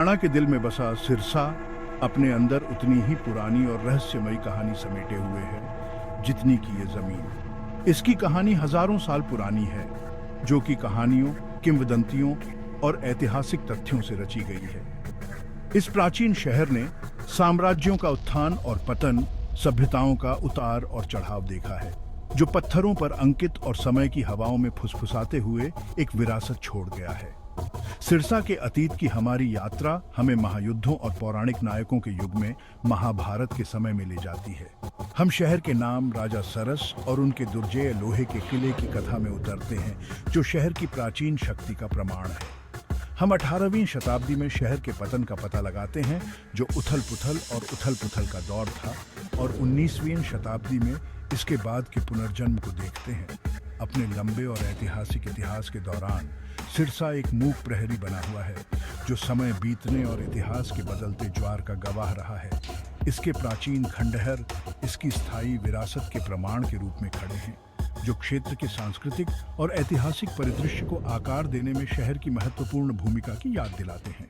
हरियाणा के दिल में बसा सिरसा अपने अंदर उतनी ही पुरानी और रहस्यमयी कहानी समेटे हुए है जितनी कि ये जमीन। इसकी कहानी हजारों साल पुरानी है, जो कि कहानियों, किंवदंतियों और ऐतिहासिक तथ्यों से रची गई है। इस प्राचीन शहर ने साम्राज्यों का उत्थान और पतन, सभ्यताओं का उतार और चढ़ाव देखा है, जो पत्थरों पर अंकित और समय की हवाओं में फुसफुसाते हुए एक विरासत छोड़ गया है। सिरसा के अतीत की हमारी यात्रा हमें महायुद्धों और पौराणिक नायकों के युग में महाभारत के समय में ले जाती है। हम शहर के नाम राजा सरस और उनके दुर्जेय लोहे के किले की कथा में उतरते हैं, जो शहर की प्राचीन शक्ति का प्रमाण है। हम 18वीं शताब्दी में शहर के पतन का पता लगाते हैं, जो उथल पुथल का दौर था, और 19वीं शताब्दी में इसके बाद के पुनर्जन्म को देखते हैं। अपने लंबे और ऐतिहासिक इतिहास के दौरान सिरसा एक मूक प्रहरी बना हुआ है, जो समय बीतने और इतिहास के बदलते ज्वार का गवाह रहा है। इसके प्राचीन खंडहर इसकी स्थायी विरासत के प्रमाण के रूप में खड़े हैं, जो क्षेत्र के सांस्कृतिक और ऐतिहासिक परिदृश्य को आकार देने में शहर की महत्वपूर्ण भूमिका की याद दिलाते हैं।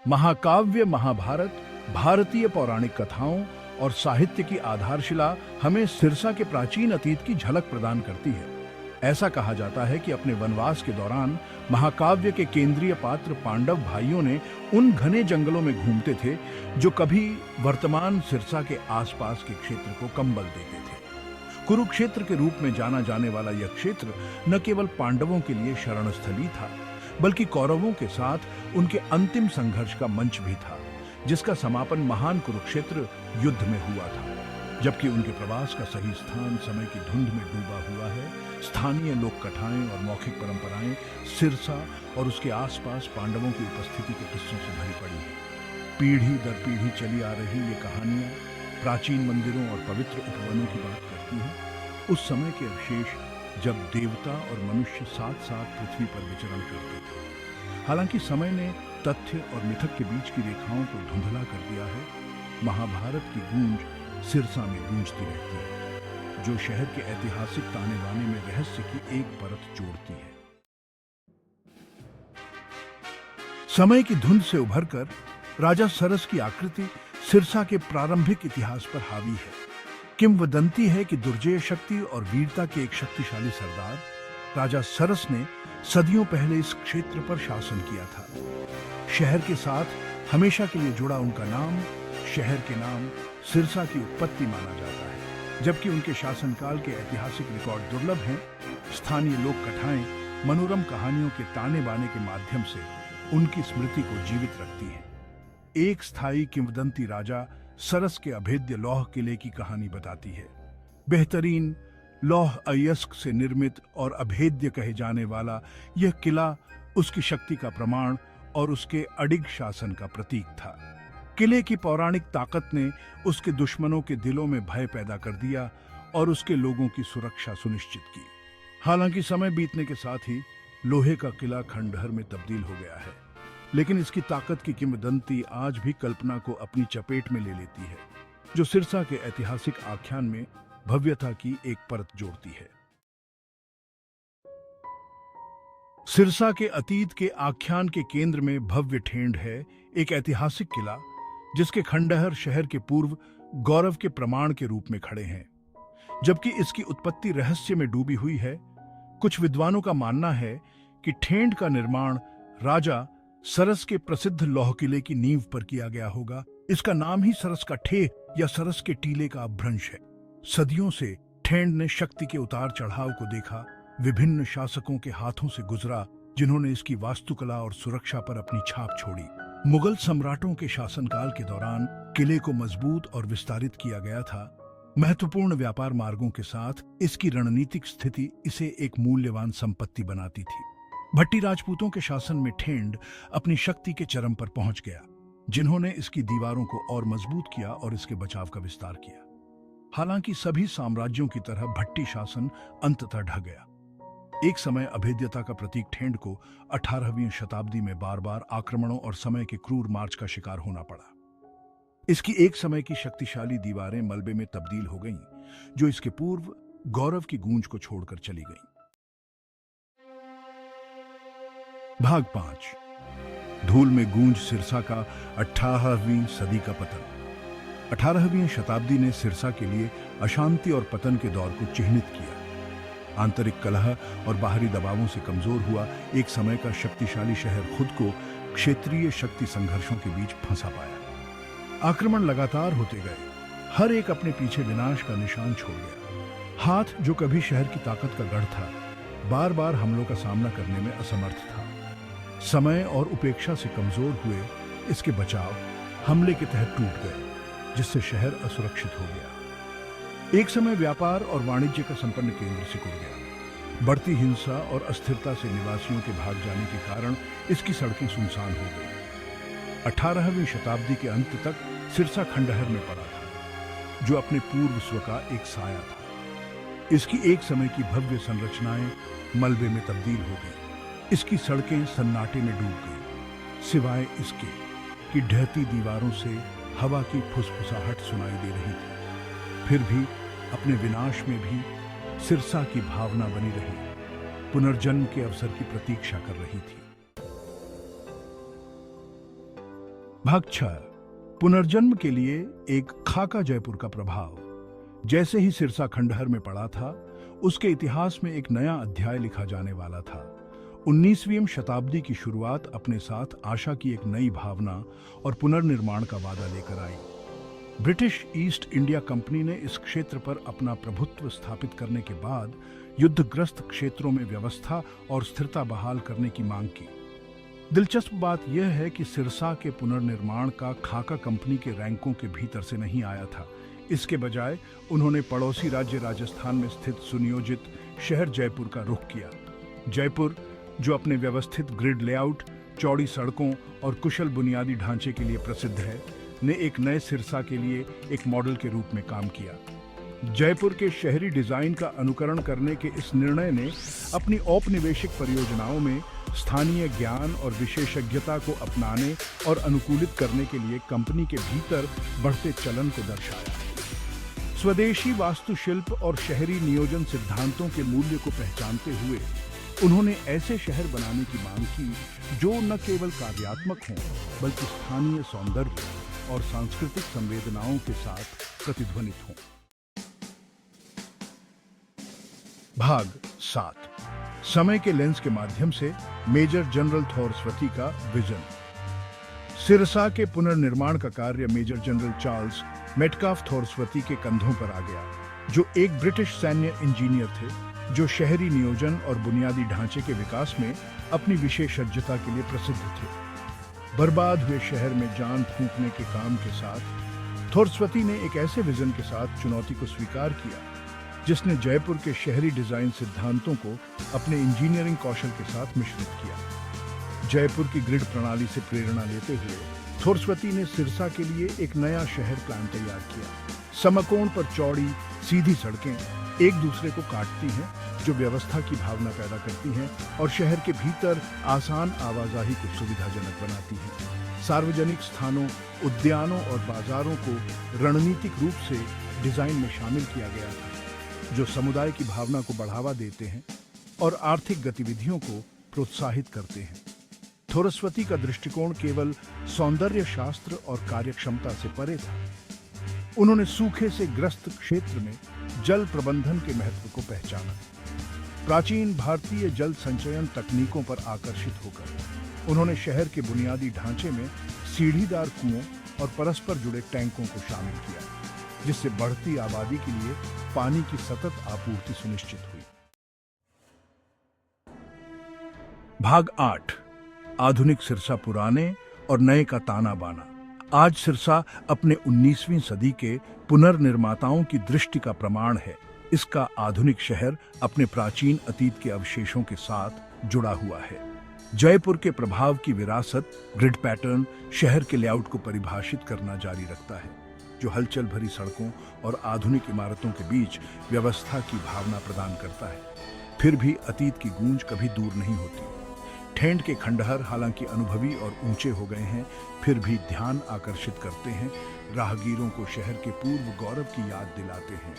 महाकाव्य महाभारत भारतीय पौराणिक कथाओं और साहित्य की आधारशिला हमें सिरसा के प्राचीन अतीत की झलक प्रदान करती है। ऐसा कहा जाता है कि अपने वनवास के दौरान महाकाव्य के केंद्रीय पात्र पांडव भाइयों ने उन घने जंगलों में घूमते थे, जो कभी वर्तमान सिरसा के आसपास के क्षेत्र को कंबल देते थे। कुरुक्षेत्र के रूप में जाना जाने वाला यह क्षेत्र न केवल पांडवों के लिए शरणस्थली था, बल्कि कौरवों के साथ उनके अंतिम संघर्ष का मंच भी था, जिसका समापन महान कुरुक्षेत्र युद्ध में हुआ था। जबकि उनके प्रवास का सही स्थान समय की धुंध में डूबा हुआ है, स्थानीय लोक कथाएं और मौखिक परंपराएं सिरसा और उसके आसपास पांडवों की उपस्थिति के किस्सों से भरी पड़ी है। पीढ़ी दर पीढ़ी चली आ रही ये कहानियां प्राचीन मंदिरों और पवित्र उपवनों की बात करती हैं, उस समय के अवशेष जब देवता और मनुष्य साथ साथ पृथ्वी पर विचरण करते थे। हालांकि समय ने तथ्य और मिथक के बीच की रेखाओं को धुंधला कर दिया है। महाभारत की गूंज सिरसा में गूंजती रहती है, जो शहर के ऐतिहासिक ताने बाने में रहस्य की एक परत जोड़ती है। समय की धुंध से उभरकर राजा सरस की आकृति सिरसा के प्रारंभिक इतिहास पर हावी है। किंवदंती है कि दुर्जेय शक्ति और वीरता के एक शक्तिशाली सरदार राजा सरस ने सदियों पहले इस क्षेत्र पर शासन किया था। शहर के साथ हमेशा के लिए जुड़ा उनका नाम, शहर के नाम सिरसा की उत्पत्ति माना जाता है। जबकि उनके शासनकाल के ऐतिहासिक रिकॉर्ड दुर्लभ हैं, स्थानीय लोक कथाएं मनोरम कहानियों के ताने बाने के माध्यम से उनकी स्मृति को जीवित रखती हैं। एक स्थायी किंवदंती राजा सरस के अभेद्य लौह किले की कहानी बताती है। बेहतरीन लौह अयस्क से निर्मित और अभेद्य कहे जाने वाला यह किला उसकी शक्ति का प्रमाण और उसके अडिग शासन का प्रतीक था। किले की पौराणिक ताकत ने उसके दुश्मनों के दिलों में भय पैदा कर दिया और उसके लोगों की सुरक्षा सुनिश्चित की। हालांकि समय बीतने के साथ ही लोहे का किला खंडहर में तब्दील हो गया है, लेकिन इसकी ताकत की किंवदंती आज भी कल्पना को अपनी चपेट में ले लेती है, जो सिरसा के ऐतिहासिक आख्यान में भव्यता की एक परत जोड़ती है। सिरसा के अतीत के आख्यान के केंद्र में भव्य ठेंड है, एक ऐतिहासिक किला जिसके खंडहर शहर के पूर्व गौरव के प्रमाण के रूप में खड़े हैं। जबकि इसकी उत्पत्ति रहस्य में डूबी हुई है, कुछ विद्वानों का मानना है कि ठेंड का निर्माण राजा सरस के प्रसिद्ध लौह किले की नींव पर किया गया होगा। इसका नाम ही सरस का ठेह या सरस के टीले का अपभ्रंश है। सदियों से ठेंड ने शक्ति के उतार चढ़ाव को देखा, विभिन्न शासकों के हाथों से गुजरा, जिन्होंने इसकी वास्तुकला और सुरक्षा पर अपनी छाप छोड़ी। मुगल सम्राटों के शासनकाल के दौरान किले को मजबूत और विस्तारित किया गया था। महत्वपूर्ण व्यापार मार्गों के साथ इसकी रणनीतिक स्थिति इसे एक मूल्यवान संपत्ति बनाती थी। भट्टी राजपूतों के शासन में ठेंड अपनी शक्ति के चरम पर पहुंच गया, जिन्होंने इसकी दीवारों को और मजबूत किया और इसके बचाव का विस्तार किया। हालांकि सभी साम्राज्यों की तरह भट्टी शासन अंततः ढह गया। एक समय अभेद्यता का प्रतीक ठेंड को 18वीं शताब्दी में बार बार आक्रमणों और समय के क्रूर मार्च का शिकार होना पड़ा। इसकी एक समय की शक्तिशाली दीवारें मलबे में तब्दील हो गईं, जो इसके पूर्व गौरव की गूंज को छोड़कर चली गईं। भाग 5। धूल में गूंज सिरसा का 18वीं सदी का पतन। 18वीं शताब्दी ने सिरसा के लिए अशांति और पतन के दौर को चिह्नित किया। आंतरिक कलह और बाहरी दबावों से कमजोर हुआ एक समय का शक्तिशाली शहर खुद को क्षेत्रीय शक्ति संघर्षों के बीच फंसा पाया। आक्रमण लगातार होते गए, हर एक अपने पीछे विनाश का निशान छोड़ गया। हाथ जो कभी शहर की ताकत का गढ़ था, बार बार हमलों का सामना करने में असमर्थ था। समय और उपेक्षा से कमजोर हुए इसके बचाव हमले के तहत टूट गए, जिससे शहर असुरक्षित हो गया। एक समय व्यापार और वाणिज्य का संपन्न केंद्र सिकुड़ गया। बढ़ती हिंसा और अस्थिरता से निवासियों के भाग जाने के कारण इसकी सड़कें सुनसान हो गई। 18वीं शताब्दी के अंत तक सिरसा खंडहर में पड़ा था, जो अपने पूर्व स्व का एक साया था। इसकी एक समय की भव्य संरचनाएं मलबे में तब्दील हो गई। इसकी सड़कें सन्नाटे में डूब गई, सिवाय इसके कि ढहती दीवारों से हवा की फुसफुसाहट सुनाई दे रही थी। फिर भी अपने विनाश में भी सिरसा की भावना बनी रही, पुनर्जन्म के अवसर की प्रतीक्षा कर रही थी। भाग 6। पुनर्जन्म के लिए एक खाका जयपुर का प्रभाव। जैसे ही सिरसा खंडहर में पड़ा था, उसके इतिहास में एक नया अध्याय लिखा जाने वाला था। 19वीं शताब्दी की शुरुआत अपने साथ आशा की एक नई भावना और पुनर्निर्माण का वादा लेकर आई। ब्रिटिश ईस्ट इंडिया कंपनी ने इस क्षेत्र पर अपना प्रभुत्व स्थापित करने के बाद युद्धग्रस्त क्षेत्रों में व्यवस्था और स्थिरता बहाल करने की मांग की। दिलचस्प बात यह है कि सिरसा के पुनर्निर्माण का खाका कंपनी के रैंकों के भीतर से नहीं आया था। इसके बजाय उन्होंने पड़ोसी राज्य राजस्थान में स्थित सुनियोजित शहर जयपुर का रुख किया। जयपुर, जो अपने व्यवस्थित ग्रिड लेआउट, चौड़ी सड़कों और कुशल बुनियादी ढांचे के लिए प्रसिद्ध है, ने एक नए सिरसा के लिए एक मॉडल के रूप में काम किया। जयपुर के शहरी डिजाइन का अनुकरण करने के इस निर्णय ने अपनी औपनिवेशिक परियोजनाओं में स्थानीय ज्ञान और विशेषज्ञता को अपनाने और अनुकूलित करने के लिए कंपनी के भीतर बढ़ते चलन को दर्शाया। स्वदेशी वास्तुशिल्प और शहरी नियोजन सिद्धांतों के मूल्य को पहचानते हुए उन्होंने ऐसे शहर बनाने की मांग की जो न केवल कार्यात्मक हों, बल्कि स्थानीय सौंदर्य और सांस्कृतिक संवेदनाओं के साथ प्रतिध्वनित हों। भाग 7। समय के लेंस के माध्यम से मेजर जनरल थॉर्सवती का विजन। सिरसा के पुनर्निर्माण का कार्य मेजर जनरल चार्ल्स मेटकाफ थॉर्सवती के कंधों पर आ गया, जो एक ब्रिटिश सैन्य इंजीनियर थे, जो शहरी नियोजन और बुनियादी ढांचे के विकास में अपनी विशेषज्ञता के लिए प्रसिद्ध थे। बर्बाद हुए शहर में जान फूंकने के काम के साथ थॉर्सवती ने एक ऐसे विजन के साथ चुनौती को स्वीकार किया, जिसने जयपुर के शहरी डिजाइन सिद्धांतों को अपने इंजीनियरिंग कौशल के साथ मिश्रित किया। जयपुर की ग्रिड प्रणाली से प्रेरणा लेते हुए थॉर्सवती ने सिरसा के लिए एक नया शहर प्लान तैयार किया। समकोण पर चौड़ी सीधी सड़कें एक दूसरे को काटती हैं, जो व्यवस्था की भावना पैदा करती हैं और शहर के भीतर आसान आवाजाही को सुविधाजनक बनाती हैं। सार्वजनिक स्थानों, उद्यानों और बाजारों को रणनीतिक रूप से डिजाइन में शामिल किया गया था, जो समुदाय की भावना को बढ़ावा देते हैं और आर्थिक गतिविधियों को प्रोत्साहित करते हैं। थॉर्सवती का दृष्टिकोण केवल सौंदर्य शास्त्र और कार्यक्षमता से परे था। उन्होंने सूखे से ग्रस्त क्षेत्र में जल प्रबंधन के महत्व को पहचाना। प्राचीन भारतीय जल संचयन तकनीकों पर आकर्षित होकर उन्होंने शहर के बुनियादी ढांचे में सीढ़ीदार कुओं और परस्पर जुड़े टैंकों को शामिल किया, जिससे बढ़ती आबादी के लिए पानी की सतत आपूर्ति सुनिश्चित हुई। भाग 8। आधुनिक सिरसा पुराने और नए का ताना बाना। आज सिरसा अपने 19वीं सदी के पुनर्निर्माताओं की दृष्टि का प्रमाण है। इसका आधुनिक शहर अपने प्राचीन अतीत के अवशेषों के साथ जुड़ा हुआ है। जयपुर के प्रभाव की विरासत ग्रिड पैटर्न शहर के लेआउट को परिभाषित करना जारी रखता है, जो हलचल भरी सड़कों और आधुनिक इमारतों के बीच व्यवस्था की भावना प्रदान करता है। फिर भी अतीत की गूंज कभी दूर नहीं होती। ठेंठ के खंडहर हालांकि अनुभवी और ऊंचे हो गए हैं, फिर भी ध्यान आकर्षित करते हैं, राहगीरों को शहर के पूर्व गौरव की याद दिलाते हैं।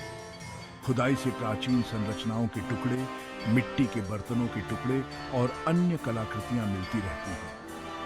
खुदाई से प्राचीन संरचनाओं के टुकड़े, मिट्टी के बर्तनों के टुकड़े और अन्य कलाकृतियां मिलती रहती हैं,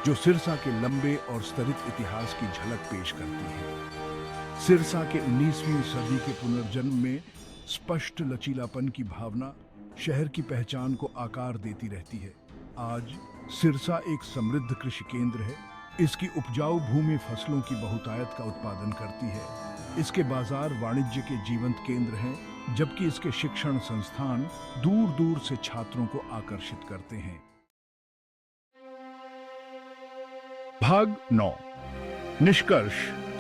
जो सिरसा के लंबे और स्तरित इतिहास की झलक पेश करती हैं। सिरसा के 19वीं सदी के पुनर्जन्म में स्पष्ट लचीलापन की भावना शहर की पहचान को आकार देती रहती है। आज सिरसा एक समृद्ध कृषि केंद्र है। इसकी उपजाऊ भूमि फसलों की बहुतायत का उत्पादन करती है। इसके बाजार वाणिज्य के जीवंत केंद्र हैं, जबकि इसके शिक्षण संस्थान दूर दूर से छात्रों को आकर्षित करते हैं। भाग 9। निष्कर्ष,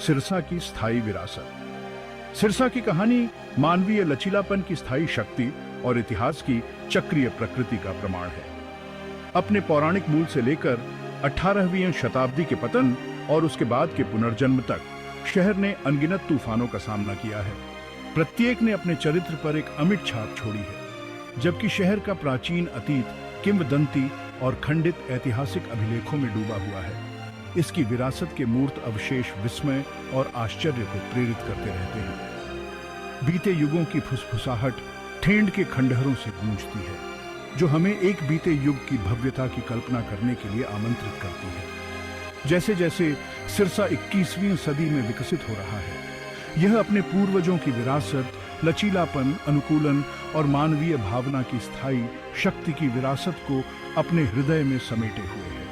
सिरसा की स्थायी विरासत। सिरसा की कहानी मानवीय लचीलापन की स्थायी शक्ति और इतिहास की चक्रीय प्रकृति का प्रमाण है। अपने पौराणिक मूल से लेकर 18वीं शताब्दी के पतन और उसके बाद के पुनर्जन्म तक शहर ने अनगिनत तूफानों का सामना किया है। प्रत्येक ने अपने चरित्र पर एक अमिट छाप छोड़ी है। जबकि शहर का प्राचीन अतीत किंवदंती और खंडित ऐतिहासिक अभिलेखों में डूबा हुआ है, इसकी विरासत के मूर्त अवशेष विस्मय और आश्चर्य को प्रेरित करते रहते हैं। बीते युगों की फुसफुसाहट ठेंड के खंडहरों से गूंजती है, जो हमें एक बीते युग की भव्यता की कल्पना करने के लिए आमंत्रित करती है। जैसे जैसे सिरसा 21वीं सदी में विकसित हो रहा है, यह अपने पूर्वजों की विरासत, लचीलापन, अनुकूलन और मानवीय भावना की स्थायी शक्ति की विरासत को अपने हृदय में समेटे हुए है।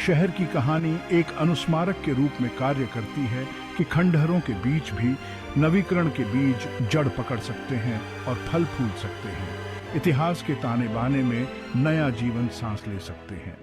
शहर की कहानी एक अनुस्मारक के रूप में कार्य करती है कि खंडहरों के बीच भी नवीकरण के बीज जड़ पकड़ सकते हैं और फल फूल सकते हैं, इतिहास के ताने बाने में नया जीवन सांस ले सकते हैं।